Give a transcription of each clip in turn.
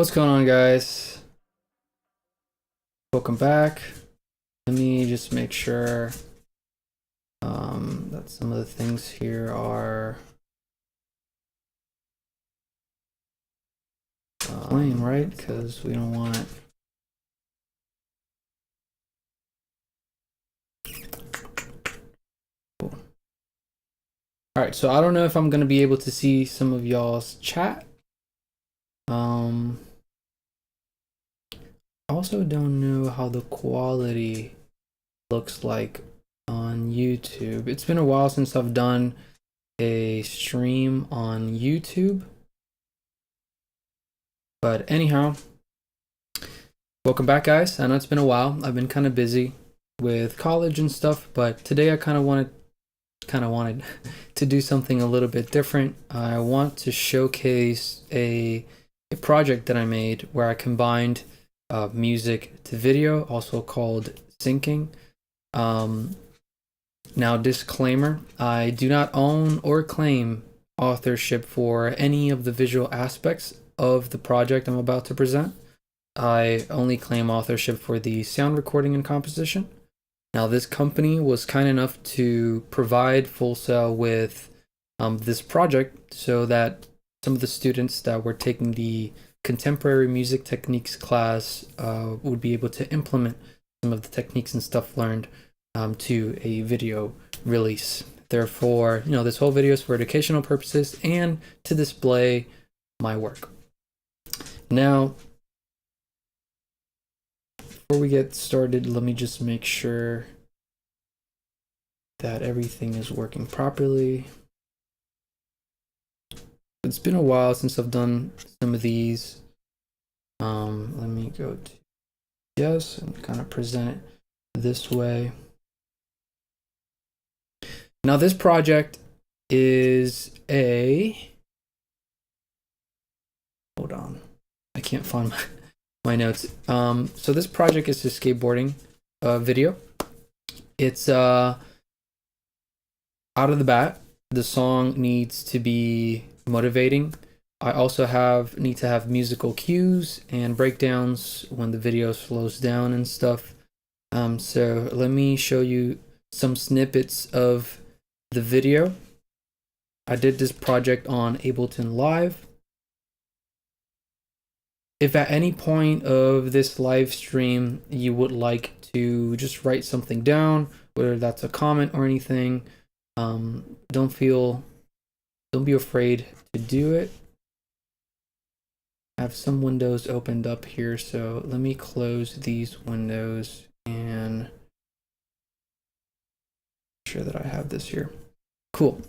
What's going on, guys? Welcome back. Let me just make sure that some of the things here are playing right, because we don't want cool. All right, so I don't know if I'm gonna be able to see some of y'all's chat. Also don't know how the quality looks like on YouTube. It's been a while since I've done a stream on YouTube. But anyhow, welcome back, guys. I know it's been a while. I've been kind of busy with college and stuff, but today I kind of wanted to do something a little bit different. I want to showcase a project that I made where I combined music to video, also called syncing. Now, disclaimer, I do not own or claim authorship for any of the visual aspects of the project I'm about to present. I only claim authorship for the sound recording and composition. Now, this company was kind enough to provide Full Sail with this project so that some of the students that were taking the contemporary music techniques class would be able to implement some of the techniques and stuff learned to a video release. Therefore, this whole video is for educational purposes and to display my work. Now, before we get started, let me just make sure that everything is working properly. It's been a while since I've done some of these. Let me go to yes and kind of present it this way. Now, this project is hold on, I can't find my notes. So this project is a skateboarding video. It's out of the bat, the song needs to be motivating. I also need to have musical cues and breakdowns when the video slows down and stuff. So let me show you some snippets of the video. I did this project on Ableton Live. If at any point of this live stream you would like to just write something down, whether that's a comment or anything, don't be afraid to do it. I have some windows opened up here, so let me close these windows and make sure that I have this here. Cool.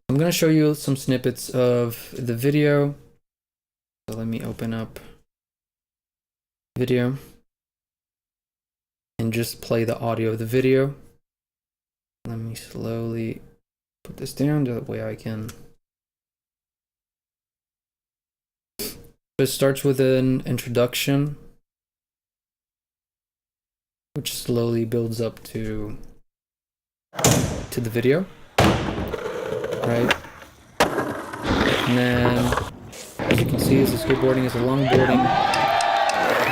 I'm going to show you some snippets of the video. So let me open up video and just play the audio of the video. Let me slowly put this down that way I can. It starts with an introduction, which slowly builds up to the video, right? And then, as you can see, the skateboarding is a longboarding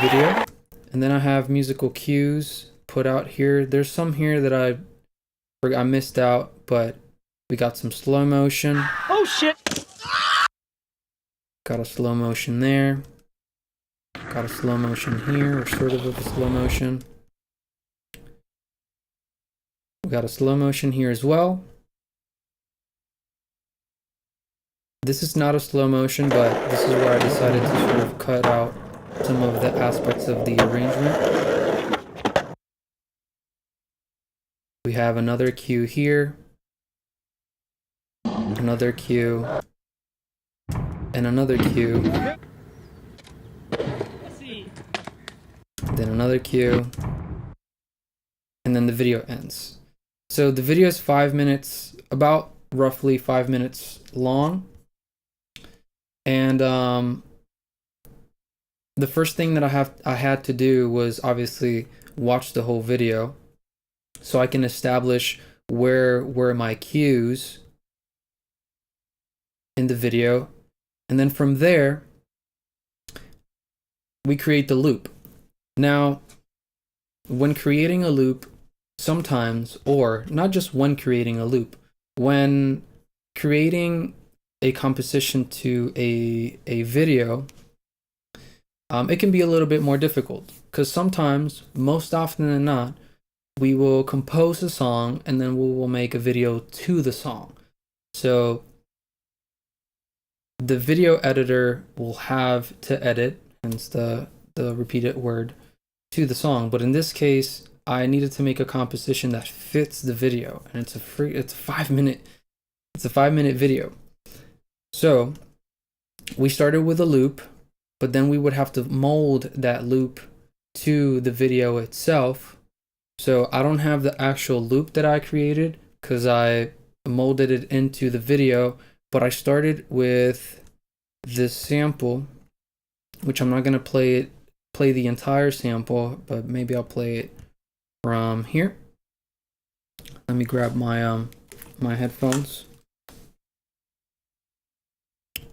video. And then I have musical cues put out here. There's some here that I missed out, but we got some slow motion. Oh shit! Got a slow motion there. Got a slow motion here, or sort of a slow motion. We got a slow motion here as well. This is not a slow motion, but this is where I decided to sort of cut out some of the aspects of the arrangement. We have another cue here, another cue, and another cue, then another cue, and then the video ends. So the video is 5 minutes, about roughly 5 minutes long. And the first thing that I had to do was obviously watch the whole video so I can establish where were my cues in the video. And then from there, we create the loop. Now, when creating a loop, sometimes, or not just when creating a loop, when creating a composition to a video, it can be a little bit more difficult, because sometimes, most often than not, we will compose a song and then we will make a video to the song. So the video editor will have to edit, hence the repeated word, to the song. But in this case, I needed to make a composition that fits the video, and it's a 5-minute video. So we started with a loop, but then we would have to mold that loop to the video itself. So I don't have the actual loop that I created because I molded it into the video, but I started with this sample, which I'm not going to play the entire sample, but maybe I'll play it from here. Let me grab my my headphones.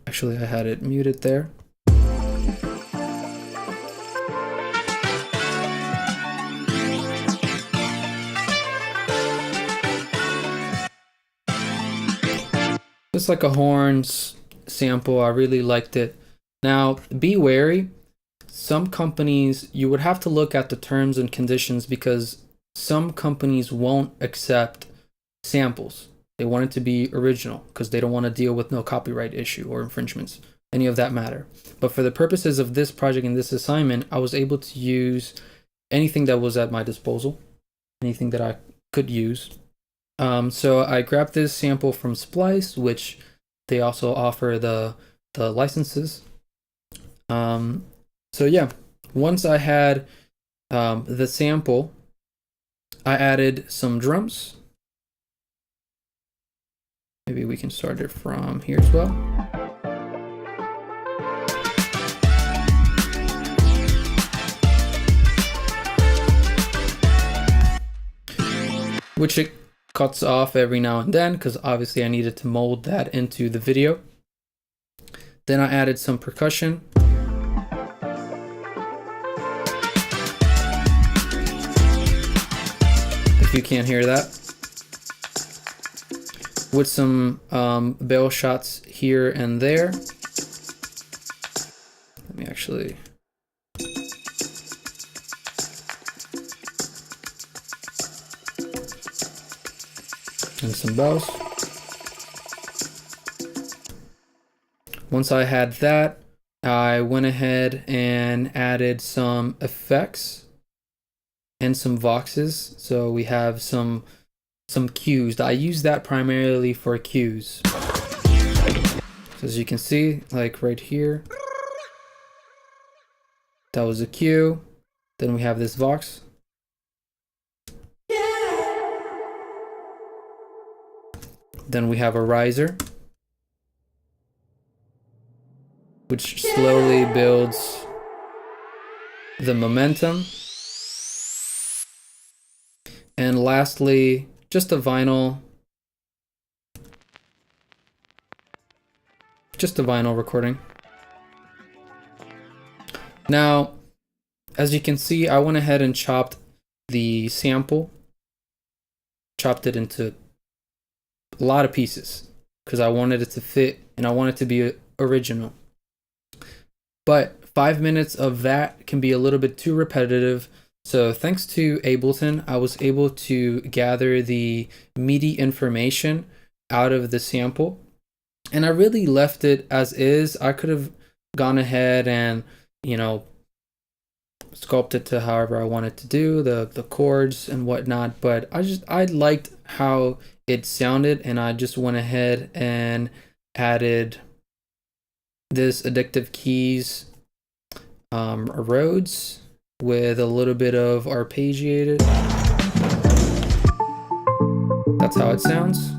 Actually, I had it muted there. It's like a horns sample. I really liked it. Now, be wary. Some companies, you would have to look at the terms and conditions, because some companies won't accept samples. They want it to be original because they don't want to deal with no copyright issue or infringements, any of that matter. But for the purposes of this project and this assignment, I was able to use anything that was at my disposal, anything that I could use. So I grabbed this sample from Splice, which they also offer the licenses. So yeah, once I had the sample, I added some drums. Maybe we can start it from here as well. Which it cuts off every now and then, because obviously I needed to mold that into the video. Then I added some percussion. If you can't hear that. With some bell shots here and there. Let me actually... and some bells. Once I had that, I went ahead and added some effects and some voxes. So we have some cues. I use that primarily for cues. So as you can see, like right here, that was a cue. Then we have this vox. Then we have a riser, which slowly builds the momentum. And lastly, just a vinyl recording. Now, as you can see, I went ahead and chopped the sample, chopped it into a lot of pieces because I wanted it to fit and I want it to be original. But 5 minutes of that can be a little bit too repetitive. So thanks to Ableton, I was able to gather the MIDI information out of the sample, and I really left it as is. I could have gone ahead and, you know, sculpt it to however I wanted to do, the chords and whatnot, but I liked how it sounded, and I just went ahead and added this addictive keys Rhodes with a little bit of arpeggiated. That's how it sounds.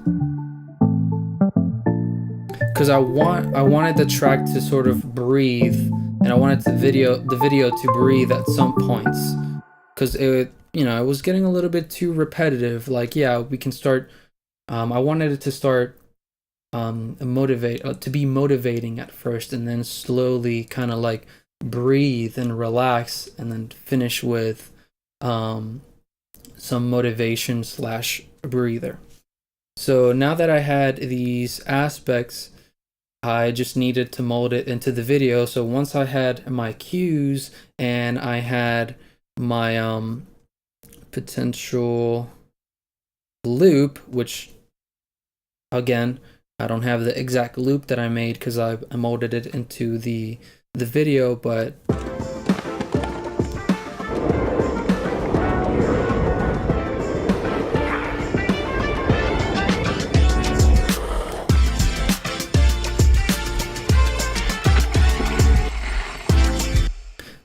Because I wanted the track to sort of breathe, and I wanted the video to breathe at some points, because it was getting a little bit too repetitive. Like, yeah, we can start. I wanted it to start to be motivating at first, and then slowly kind of like breathe and relax, and then finish with some motivation slash breather. So now that I had these aspects, I just needed to mold it into the video. So once I had my cues and I had my potential loop, which again, I don't have the exact loop that I made because I molded it into the video, but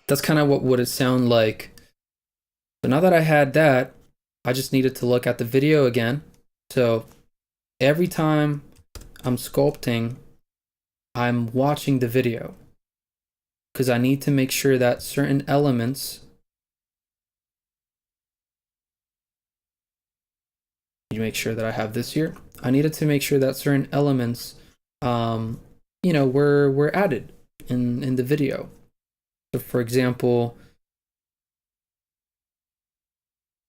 that's kind of what would it sound like. So now that I had that, I just needed to look at the video again. So every time I'm sculpting, I'm watching the video because I need to make sure that certain elements, you make sure that I have this here. I needed to make sure that certain elements, you know, were added in the video. So for example,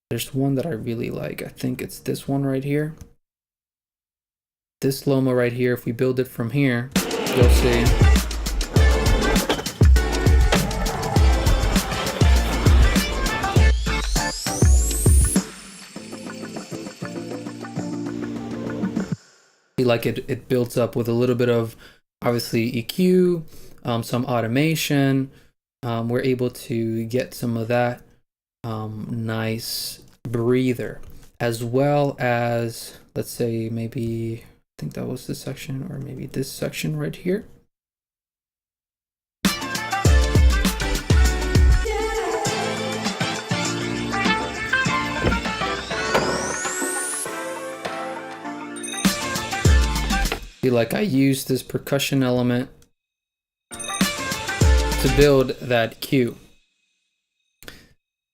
there's one that I really like. I think it's this one right here. This Loma right here, if we build it from here, you'll see. Like it builds up with a little bit of obviously EQ, some automation. We're able to get some of that nice breather, as well as, let's say, maybe, I think that was this section, or maybe this section right here. See, like I used this percussion element to build that cue.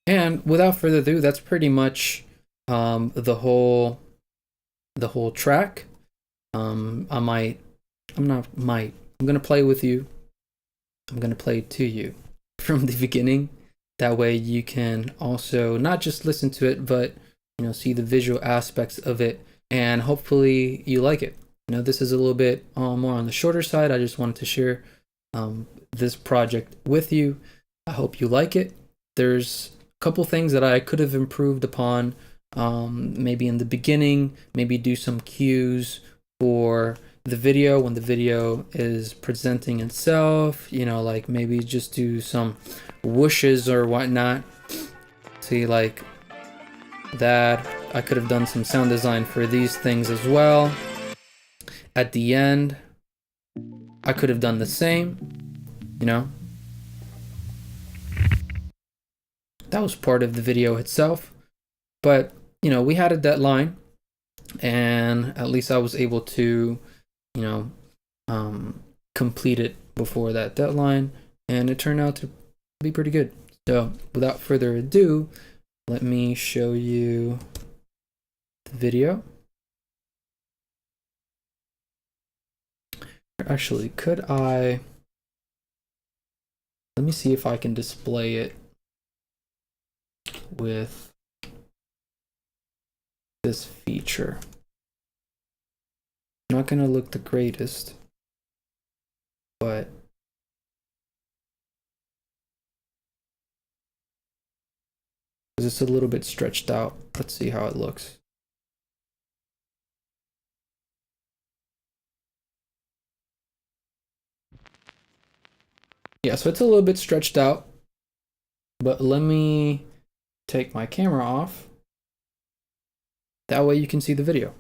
And without further ado, that's pretty much the whole track. I'm gonna play with you. I'm gonna play to you from the beginning. That way you can also not just listen to it, but you know, see the visual aspects of it, and hopefully you like it. You know, this is a little bit more on the shorter side. I just wanted to share this project with you. I hope you like it. There's a couple things that I could have improved upon, maybe in the beginning, maybe do some cues for the video when the video is presenting itself, you know, like maybe just do some whooshes or whatnot. See, like that. I could have done some sound design for these things as well. At the end, I could have done the same, you know. That was part of the video itself, but you know, we had a deadline, and at least I was able to, you know, complete it before that deadline, and it turned out to be pretty good. So without further ado, let me show you the video. Actually, let me see if I can display it with this feature. Not gonna look the greatest, but it's a little bit stretched out. Let's see how it looks. Yeah, so it's a little bit stretched out, but let me take my camera off. That way you can see the video.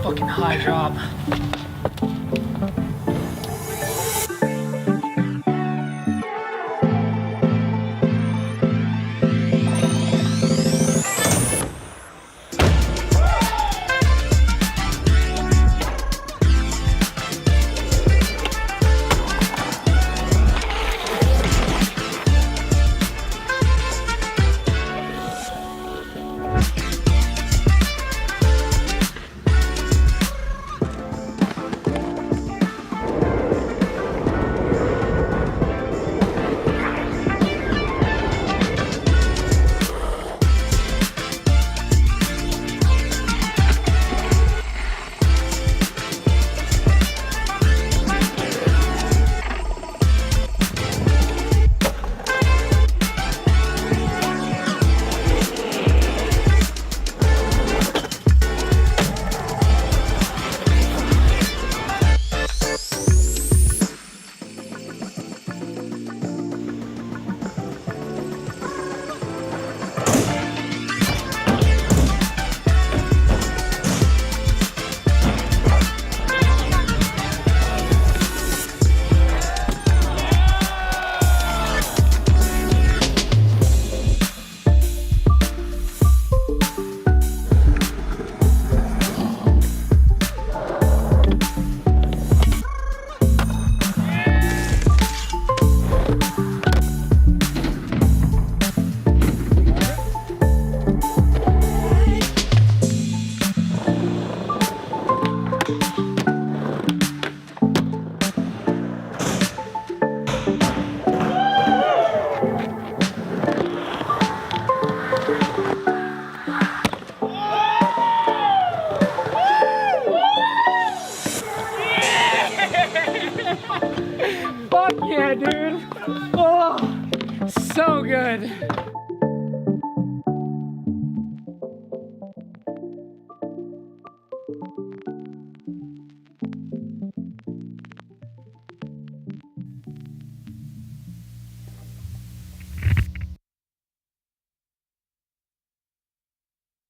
fucking high drop. Yeah, dude. Oh, so good.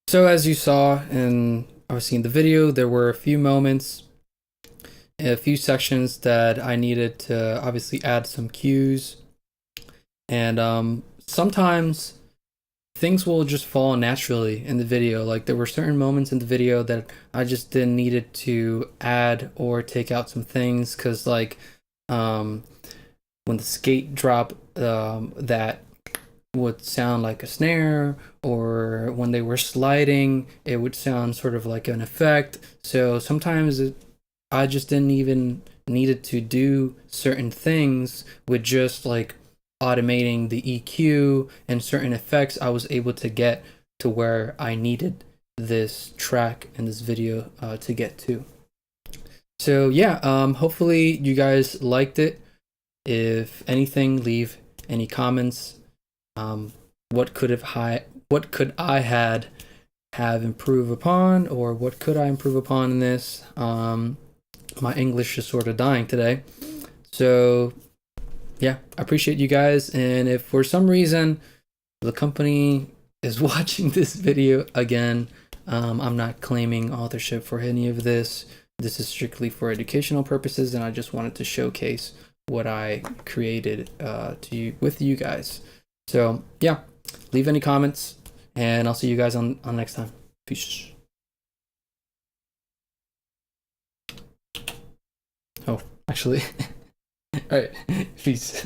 So as you saw and obviously in the video, there were a few moments, a few sections that I needed to obviously add some cues. And sometimes things will just fall naturally in the video. Like there were certain moments in the video that I just didn't needed to add or take out some things because like when the skate drop that would sound like a snare, or when they were sliding it would sound sort of like an effect. So sometimes I just didn't even needed to do certain things with just like automating the EQ and certain effects. I was able to get to where I needed this track and this video to get to. So yeah, hopefully you guys liked it. If anything, leave any comments. What could I have improved upon, or what could I improve upon in this? My English is sort of dying today. So yeah, I appreciate you guys. And if for some reason the company is watching this video again, I'm not claiming authorship for any of this. This is strictly for educational purposes, and I just wanted to showcase what I created with you guys. So yeah, leave any comments, and I'll see you guys on next time. Peace. Oh, actually, all right, peace.